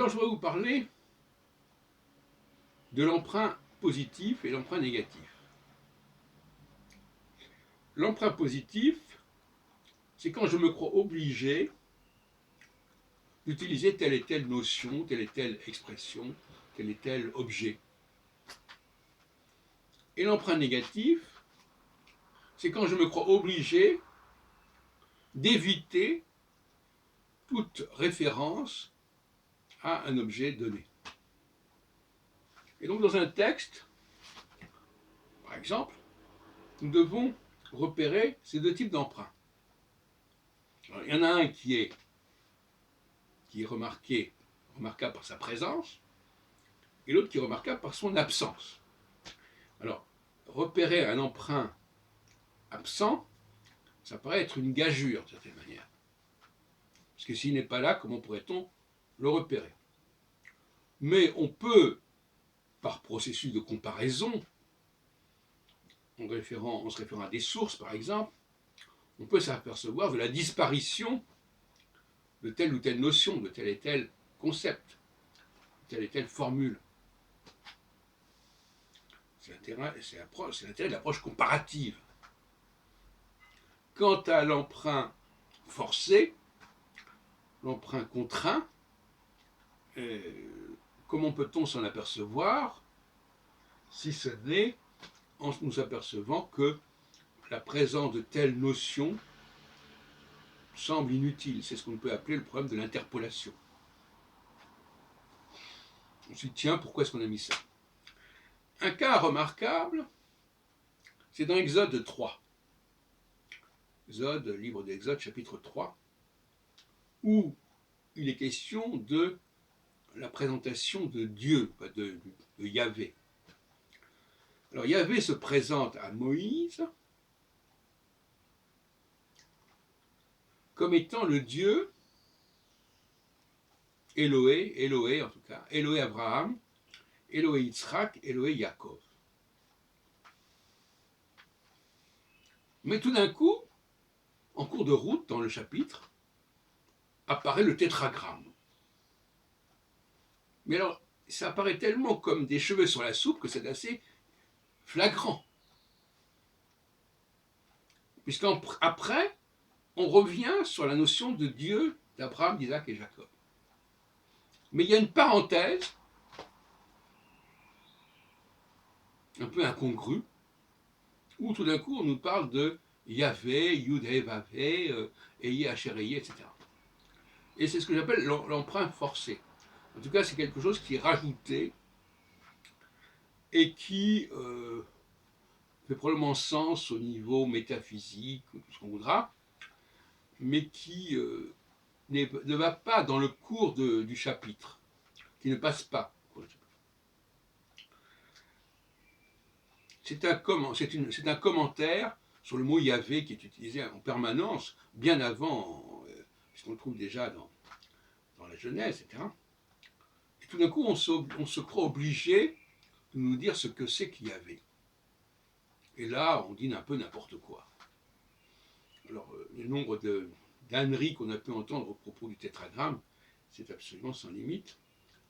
Alors je vais vous parler de l'emprunt positif et l'emprunt négatif. L'emprunt positif, c'est quand je me crois obligé d'utiliser telle et telle notion, telle et telle expression, tel et tel objet. Et l'emprunt négatif, c'est quand je me crois obligé d'éviter toute référence à un objet donné. Et donc dans un texte, par exemple, nous devons repérer ces deux types d'emprunts. Il y en a un qui est remarquable par sa présence, et l'autre qui est remarquable par son absence. Alors, repérer un emprunt absent, ça paraît être une gageure, de certaine manière. Parce que s'il n'est pas là, comment pourrait-on le repérer? Mais on peut, par processus de comparaison, en se référant à des sources par exemple, on peut s'apercevoir de la disparition de telle ou telle notion, de tel et tel concept, de telle et telle formule. C'est l'intérêt de l'approche comparative. Quant à l'emprunt forcé, l'emprunt contraint, comment peut-on s'en apercevoir si ce n'est en nous apercevant que la présence de telle notion semble inutile. C'est ce qu'on peut appeler le problème de l'interpolation. On se dit, tiens, pourquoi est-ce qu'on a mis ça? Un cas remarquable, c'est dans Exode 3. Exode, livre d'Exode, chapitre 3, où il est question de la présentation de Dieu, de Yahvé. Alors Yahvé se présente à Moïse comme étant le Dieu Elohé en tout cas, Elohé Abraham, Elohé Yitzhak, Elohé Yaakov. Mais tout d'un coup, en cours de route dans le chapitre, apparaît le tétragramme. Mais alors, ça apparaît tellement comme des cheveux sur la soupe que c'est assez flagrant. Puisqu'après, on revient sur la notion de Dieu d'Abraham, d'Isaac et Jacob. Mais il y a une parenthèse, un peu incongrue, où tout d'un coup on nous parle de Yahvé, Yud-He, Vavé, Eye, Asher-Eye, etc. Et c'est ce que j'appelle l'emprunt forcé. En tout cas, c'est quelque chose qui est rajouté et qui fait probablement sens au niveau métaphysique, tout ce qu'on voudra, mais qui ne va pas dans le cours du chapitre, qui ne passe pas. C'est un commentaire sur le mot Yahvé qui est utilisé en permanence, bien avant, puisqu'on le trouve déjà dans la Genèse, etc. Et tout d'un coup, on se croit obligé de nous dire ce que c'est qu'il y avait. Et là, on dit un peu n'importe quoi. Alors, le nombre d'âneries qu'on a pu entendre au propos du tétragramme, c'est absolument sans limite.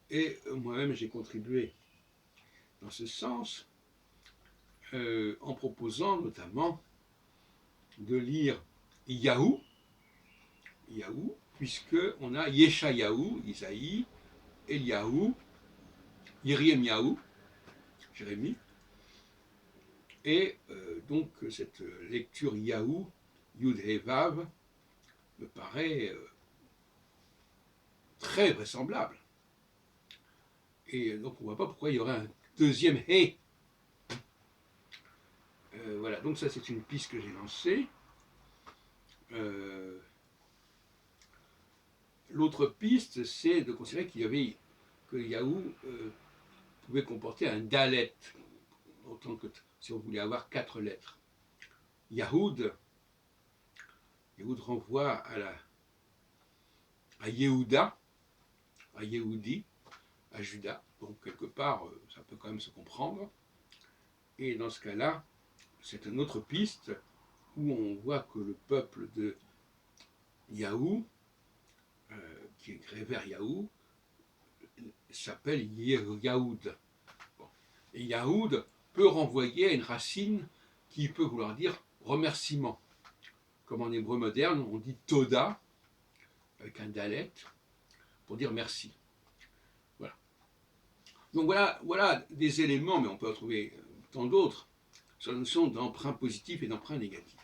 Et moi-même, j'ai contribué dans ce sens, en proposant notamment de lire Yahou, puisqu'on a Yeshayahu, Isaïe, Eliyahu, Yirmiyahu, Jérémie, et donc cette lecture Yahou, Yud He Vav, me paraît très vraisemblable. Et donc on ne voit pas pourquoi il y aurait un deuxième He. Voilà, donc ça c'est une piste que j'ai lancée. L'autre piste, c'est de considérer que Yahou pouvait comporter un dalet, autant que si on voulait avoir 4 lettres. Yahoud renvoie à Yehuda, à Yehudi, à Judas. Donc quelque part, ça peut quand même se comprendre. Et dans ce cas-là, c'est une autre piste où on voit que le peuple de Yahou, qui est créé vers Yahou, s'appelle Yahoud. Bon. Et Yahoud peut renvoyer à une racine qui peut vouloir dire remerciement. Comme en hébreu moderne, on dit Toda, avec un dalet, pour dire merci. Voilà. Donc voilà des éléments, mais on peut en trouver tant d'autres, sur la notion d'emprunt positif et d'emprunt négatif.